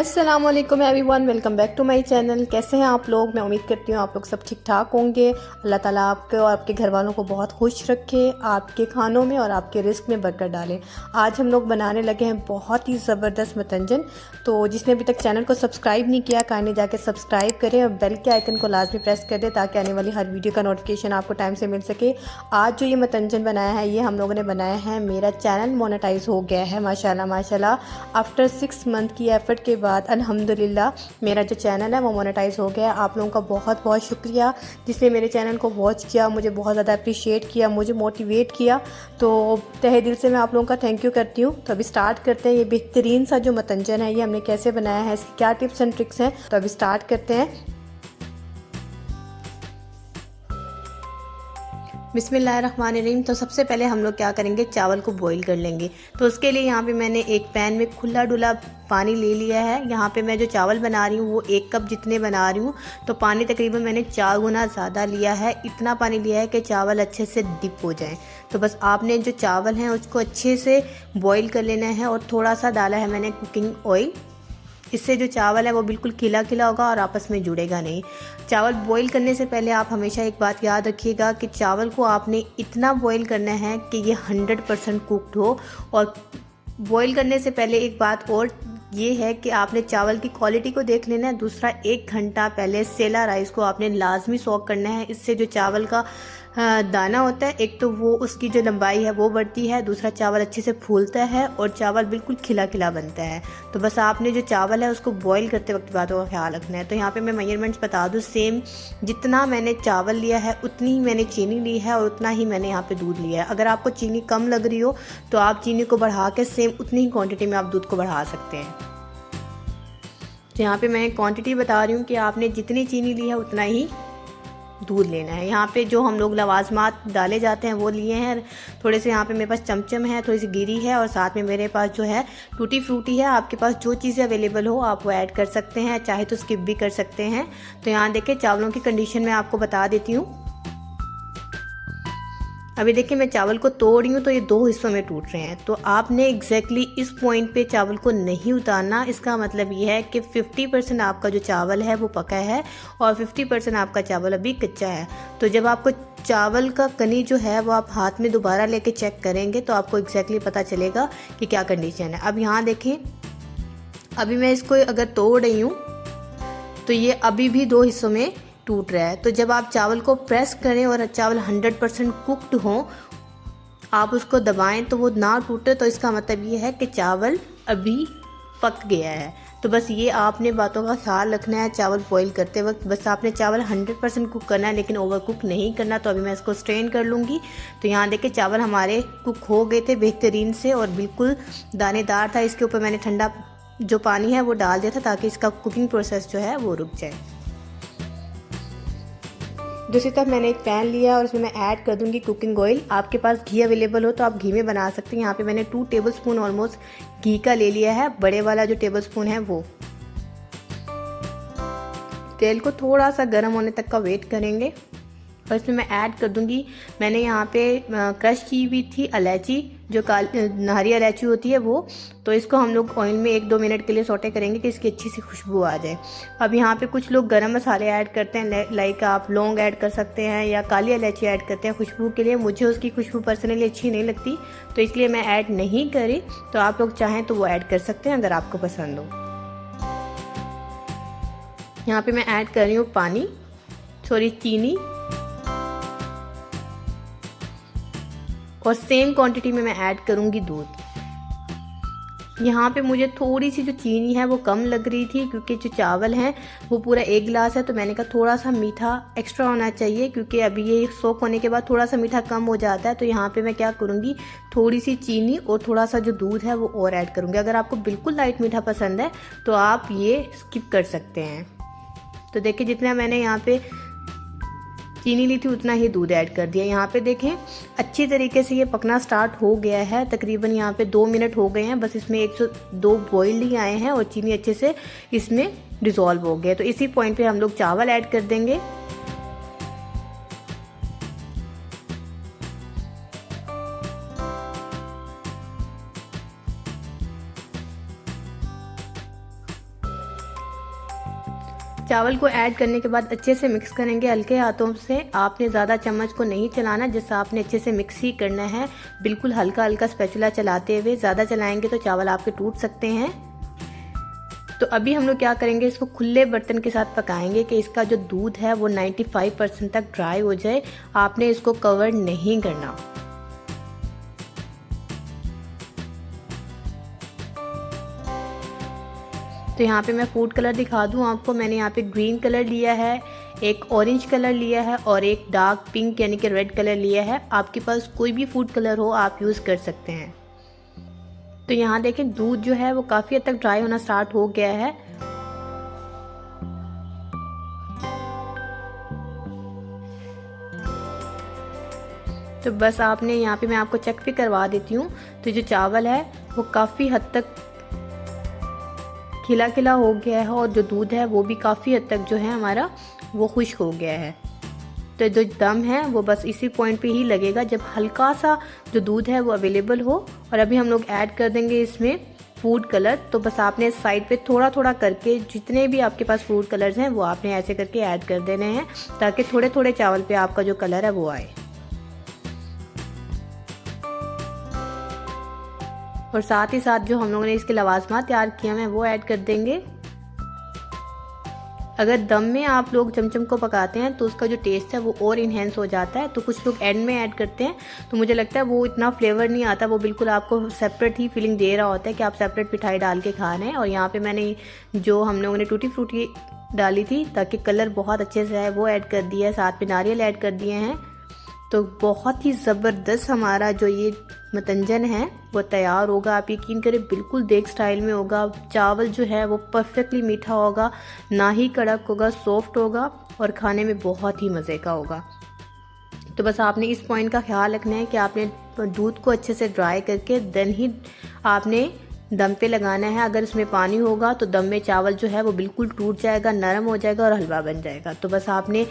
अस्सलामुअलैकुम everyone, welcome back to my channel. कैसे हैं आप लोग? मैं उम्मीद करती हूँ आप लोग सब ठीक ठाक होंगे। अल्लाह ताला आपके और आपके घर वालों को बहुत खुश रखे, आपके खानों में और आपके रिस्क में बरकत डालें। आज हम लोग बनाने लगे हैं बहुत ही ज़बरदस्त मतंजन। तो जिसने अभी तक चैनल को सब्सक्राइब नहीं किया, काइंडली जाके सब्सक्राइब करें और बेल के आइकन को लाजमी प्रेस कर दें ताकि आने वाली हर वीडियो का नोटिफिकेशन आपको टाइम से मिल सके। आज जो ये मतंजन बनाया है, ये हम लोगों ने बनाया है, मेरा चैनल मोनेटाइज हो गया है माशाल्लाह माशाल्लाह। आफ्टर 6 मंथ की एफर्ट के बाद अल्हम्दुलिल्लाह मेरा जो चैनल है वो मोनेटाइज हो गया। आप लोगों का बहुत बहुत शुक्रिया जिसने मेरे चैनल को वॉच किया, मुझे बहुत ज़्यादा अप्रिशिएट किया, मुझे मोटिवेट किया। तो तहे दिल से मैं आप लोगों का थैंक यू करती हूँ। तो अभी स्टार्ट करते हैं। ये बेहतरीन सा जो मतंजन है ये हमने कैसे बनाया है, इसकी क्या टिप्स एंड ट्रिक्स हैं, तो अभी स्टार्ट करते हैं। बिस्मिल्लाहिर्रहमानिर्रहीम। तो सबसे पहले हम लोग क्या करेंगे, चावल को बॉईल कर लेंगे। तो उसके लिए यहाँ पे मैंने एक पैन में खुला डुला पानी ले लिया है। यहाँ पे मैं जो चावल बना रही हूँ वो 1 कप जितने बना रही हूँ, तो पानी तकरीबन मैंने 4 गुना ज़्यादा लिया है। इतना पानी लिया है कि चावल अच्छे से डिप हो जाए। तो बस आपने जो चावल हैं उसको अच्छे से बॉईल कर लेना है। और थोड़ा सा डाला है मैंने कुकिंग ऑयल, इससे जो चावल है वो बिल्कुल खिला खिला होगा और आपस में जुड़ेगा नहीं। चावल बॉईल करने से पहले आप हमेशा एक बात याद रखिएगा कि चावल को आपने इतना बॉईल करना है कि ये 100% कुक्ड हो। और बॉईल करने से पहले एक बात और ये है कि आपने चावल की क्वालिटी को देख लेना है। दूसरा, 1 घंटा पहले सेला राइस को आपने लाजमी सोक करना है। इससे जो चावल का दाना होता है, एक तो वो उसकी जो लंबाई है वो बढ़ती है, दूसरा चावल अच्छे से फूलता है और चावल बिल्कुल खिला खिला बनता है। तो बस आपने जो चावल है उसको बॉईल करते वक्त बातों का ख्याल रखना है। तो यहाँ पे मैं मेजरमेंट्स बता दूँ, सेम जितना मैंने चावल लिया है उतनी ही मैंने चीनी ली है और उतना ही मैंने यहाँ पे दूध लिया है। अगर आपको चीनी कम लग रही हो तो आप चीनी को बढ़ा के सेम उतनी ही क्वान्टिटी में आप दूध को बढ़ा सकते हैं। तो यहाँ पे मैं क्वांटिटी बता रही हूँ कि आपने जितनी चीनी ली है उतना ही दूध लेना है। यहाँ पे जो हम लोग लवाजमात डाले जाते हैं वो लिए हैं। थोड़े से यहाँ पे मेरे पास चमचम है, थोड़ी सी गिरी है और साथ में मेरे पास जो है टूटी फ्रूटी है। आपके पास जो चीज़ें अवेलेबल हो आप वो ऐड कर सकते हैं, चाहे तो स्किप भी कर सकते हैं। तो यहाँ देखिए चावलों की कंडीशन मैं आपको बता देती हूँ। अभी देखिए मैं चावल को तोड़ रही हूँ तो ये 2 हिस्सों में टूट रहे हैं। तो आपने एग्जैक्टली इस पॉइंट पे चावल को नहीं उतारना। इसका मतलब ये है कि 50% आपका जो चावल है वो पका है और 50% आपका चावल अभी कच्चा है। तो जब आपको चावल का कनी जो है वो आप हाथ में दोबारा लेके चेक करेंगे तो आपको एग्जैक्टली पता चलेगा कि क्या कंडीशन है। अब यहाँ देखें, अभी मैं इसको अगर तोड़ रही हूँ तो ये अभी भी 2 हिस्सों में टूट रहा है। तो जब आप चावल को प्रेस करें और चावल 100% कुक्ड हो, आप उसको दबाएं तो वो ना टूटे, तो इसका मतलब ये है कि चावल अभी पक गया है। तो बस ये आपने बातों का ख्याल रखना है चावल बॉईल करते वक्त। बस आपने चावल 100% कुक करना है लेकिन ओवर कुक नहीं करना। तो अभी मैं इसको स्ट्रेन कर लूँगी। तो यहाँ देखिए चावल हमारे कुक हो गए थे बेहतरीन से और बिल्कुल दानेदार था। इसके ऊपर मैंने ठंडा जो पानी है वो डाल दिया था ताकि इसका कुकिंग प्रोसेस जो है वो रुक जाए। दूसरी तरफ मैंने एक पैन लिया और उसमें मैं ऐड कर दूंगी कुकिंग ऑयल। आपके पास घी अवेलेबल हो तो आप घी में बना सकते हैं। यहाँ पे मैंने 2 टेबलस्पून ऑलमोस्ट घी का ले लिया है, बड़े वाला जो टेबलस्पून है वो। तेल को थोड़ा सा गर्म होने तक का वेट करेंगे और इसमें मैं ऐड कर दूंगी, मैंने यहाँ पे क्रश की हुई थी इलायची, जो हरी इलायची होती है वो। तो इसको हम लोग ऑयल में 1-2 मिनट के लिए सौटे करेंगे कि इसकी अच्छी सी खुशबू आ जाए। अब यहाँ पे कुछ लोग गरम मसाले ऐड करते हैं, लाइक आप लौंग ऐड कर सकते हैं या काली इलायची ऐड करते हैं खुशबू के लिए। मुझे उसकी खुशबू पर्सनली अच्छी नहीं लगती तो इसलिए मैं ऐड नहीं करी। तो आप लोग चाहें तो वो ऐड कर सकते हैं अगर आपको पसंद हो। यहाँ पे मैं ऐड कर रही हूँ चीनी और सेम क्वांटिटी में मैं ऐड करूँगी दूध। यहाँ पे मुझे थोड़ी सी जो चीनी है वो कम लग रही थी क्योंकि जो चावल हैं वो पूरा 1 गिलास है। तो मैंने कहा थोड़ा सा मीठा एक्स्ट्रा होना चाहिए क्योंकि अभी ये सोक होने के बाद थोड़ा सा मीठा कम हो जाता है। तो यहाँ पे मैं क्या करूँगी, थोड़ी सी चीनी और थोड़ा सा जो दूध है वो और ऐड करूँगी। अगर आपको बिल्कुल लाइट मीठा पसंद है तो आप ये स्किप कर सकते हैं। तो देखिए जितना मैंने यहाँ पे चीनी ली थी उतना ही दूध ऐड कर दिया। यहाँ पे देखें अच्छी तरीके से ये पकना स्टार्ट हो गया है। तकरीबन यहाँ पे 2 मिनट हो गए हैं। बस इसमें 102 बॉइल्ड ही आए हैं और चीनी अच्छे से इसमें डिज़ोल्व हो गया। तो इसी पॉइंट पे हम लोग चावल ऐड कर देंगे। चावल को ऐड करने के बाद अच्छे से मिक्स करेंगे हल्के हाथों से। आपने ज़्यादा चम्मच को नहीं चलाना, जैसा आपने अच्छे से मिक्स ही करना है, बिल्कुल हल्का हल्का स्पैचुला चलाते हुए। ज़्यादा चलाएंगे तो चावल आपके टूट सकते हैं। तो अभी हम लोग क्या करेंगे, इसको खुले बर्तन के साथ पकाएंगे कि इसका जो दूध है वो 95% तक ड्राई हो जाए। आपने इसको कवर नहीं करना। तो यहाँ पे मैं फूड कलर दिखा दूँ आपको। मैंने यहाँ पे ग्रीन कलर लिया है, एक ऑरेंज कलर लिया है और एक डार्क पिंक यानी कि रेड कलर लिया है। आपके पास कोई भी फूड कलर हो आप यूज़ कर सकते हैं। तो यहाँ देखें दूध जो है वो काफ़ी हद तक ड्राई होना स्टार्ट हो गया है। तो बस आपने यहाँ पे मैं आपको चेक भी करवा देती हूँ। तो जो चावल है वो काफ़ी हद तक खिला खिला हो गया है और जो दूध है वो भी काफ़ी हद तक जो है हमारा वो खुश्क हो गया है। तो जो दम है वो बस इसी पॉइंट पे ही लगेगा जब हल्का सा जो दूध है वो अवेलेबल हो। और अभी हम लोग ऐड कर देंगे इसमें फूड कलर। तो बस आपने साइड पे थोड़ा थोड़ा करके जितने भी आपके पास फूड कलर्स हैं वो आपने ऐसे करके ऐड कर देने हैं, ताकि थोड़े थोड़े चावल पे आपका जो कलर है वो आए। और साथ ही साथ जो हम लोगों ने इसके लवाजमात तैयार किए हैं वो ऐड कर देंगे। अगर दम में आप लोग चमचम को पकाते हैं तो उसका जो टेस्ट है वो और इन्हेंस हो जाता है। तो कुछ लोग एंड में ऐड करते हैं, तो मुझे लगता है वो इतना फ्लेवर नहीं आता, वो बिल्कुल आपको सेपरेट ही फीलिंग दे रहा होता है कि आप सेपरेट मिठाई डाल के खा रहे हैं। और यहाँ पे मैंने जो हम लोगों ने टूटी फ्रूटी डाली थी ताकि कलर बहुत अच्छे से आए वो ऐड कर दिया है, साथ में नारियल ऐड कर दिए हैं। तो बहुत ही ज़बरदस्त हमारा जो ये मतंजन है वो तैयार होगा। आप यकीन करें बिल्कुल देग स्टाइल में होगा। चावल जो है वो परफेक्टली मीठा होगा, ना ही कड़क होगा, सॉफ्ट होगा और खाने में बहुत ही मज़े का होगा। तो बस आपने इस पॉइंट का ख्याल रखना है कि आपने दूध को अच्छे से ड्राई करके देन ही आपने दम पे लगाना है। अगर इसमें पानी होगा तो दम में चावल जो है वो बिल्कुल टूट जाएगा, नरम हो जाएगा और हलवा बन जाएगा। तो बस आपने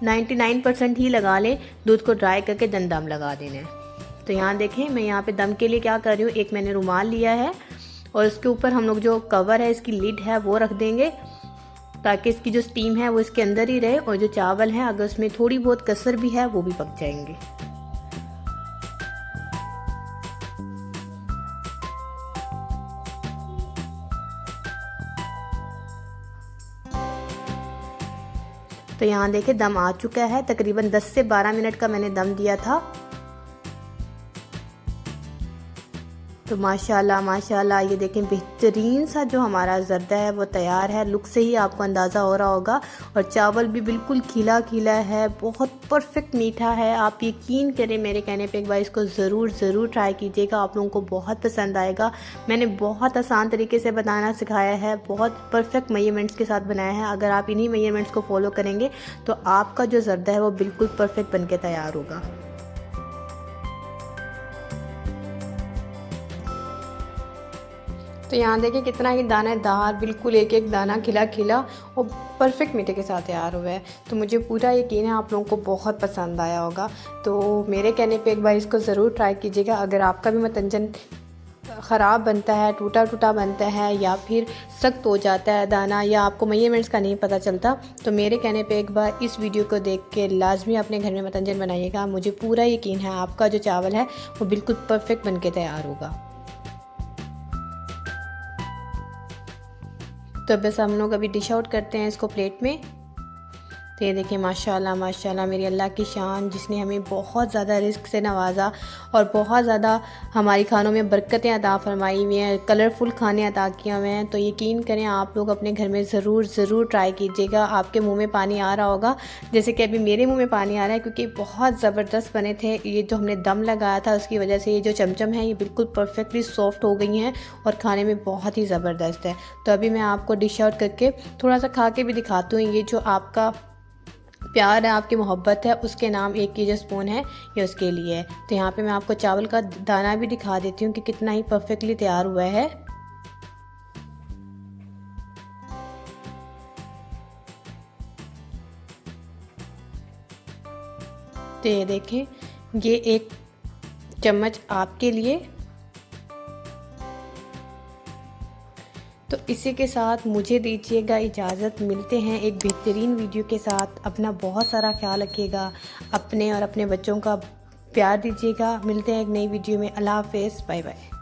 99% ही लगा लें, दूध को ड्राई करके दम लगा देना है। तो यहाँ देखें मैं यहाँ पे दम के लिए क्या कर रही हूँ, एक मैंने रुमाल लिया है और उसके ऊपर हम लोग जो कवर है इसकी लिड है वो रख देंगे, ताकि इसकी जो स्टीम है वो इसके अंदर ही रहे और जो चावल है अगर उसमें थोड़ी बहुत कसर भी है वो भी पक जाएंगे। तो यहाँ देखें दम आ चुका है, तकरीबन 10 से 12 मिनट का मैंने दम दिया था। तो माशाल्लाह माशाल्लाह ये देखें बेहतरीन सा जो हमारा ज़र्दा है वो तैयार है। लुक से ही आपको अंदाज़ा हो रहा होगा। और चावल भी बिल्कुल खिला खिला है, बहुत परफेक्ट मीठा है। आप यकीन करें मेरे कहने पे एक बार इसको ज़रूर ट्राई कीजिएगा, आप लोगों को बहुत पसंद आएगा। मैंने बहुत आसान तरीके से बनाना सिखाया है, बहुत परफेक्ट मेजरमेंट्स के साथ बनाया है। अगर आप इन्हीं मेजरमेंट्स को फॉलो करेंगे तो आपका जो ज़र्दा है वो बिल्कुल परफेक्ट बन के तैयार होगा। तो यहाँ देखिए कितना ही दानेदार, बिल्कुल एक एक दाना खिला खिला और परफेक्ट मीठे के साथ तैयार हुआ है। तो मुझे पूरा यकीन है आप लोगों को बहुत पसंद आया होगा। तो मेरे कहने पे एक बार इसको ज़रूर ट्राई कीजिएगा। अगर आपका भी मतंजन ख़राब बनता है, टूटा टूटा बनता है या फिर सख्त हो जाता है दाना, या आपको मेजरमेंट्स का नहीं पता चलता, तो मेरे कहने पे एक बार इस वीडियो को देख के लाजमी अपने घर में मतंजन बनाइएगा। मुझे पूरा यकीन है आपका जो चावल है वो बिल्कुल परफेक्ट बन के तैयार होगा। तो बस हम लोग अभी डिश आउट करते हैं इसको प्लेट में। तो ये देखिए माशाल्लाह माशाल्लाह मेरी अल्लाह की शान, जिसने हमें बहुत ज़्यादा रिस्क से नवाजा और बहुत ज़्यादा हमारी खानों में बरकतें अता फरमाई हुई हैं, कलरफुल खाने अता किए हुए हैं। तो यकीन करें आप लोग अपने घर में ज़रूर ट्राई कीजिएगा। आपके मुंह में पानी आ रहा होगा, जैसे कि अभी मेरे मुंह में पानी आ रहा है, क्योंकि बहुत ज़बरदस्त बने थे। ये जो हमने दम लगाया था उसकी वजह से ये जो चमचम है ये बिल्कुल परफेक्टली सॉफ्ट हो गई हैं और खाने में बहुत ही ज़बरदस्त है। तो अभी मैं आपको डिश आउट करके थोड़ा सा खा के भी दिखाती हूँ। ये जो आपका प्यार है, आपकी मोहब्बत है, उसके नाम एक की जो स्पून है ये उसके लिए है। तो यहाँ पे मैं आपको चावल का दाना भी दिखा देती हूँ कि कितना ही परफेक्टली तैयार हुआ है। तो ये देखें, ये एक चम्मच आपके लिए। तो इसी के साथ मुझे दीजिएगा इजाज़त। मिलते हैं एक बेहतरीन वीडियो के साथ। अपना बहुत सारा ख्याल रखिएगा, अपने और अपने बच्चों का प्यार दीजिएगा। मिलते हैं एक नई वीडियो में। अल्लाह हाफ़िज़, बाय बाय।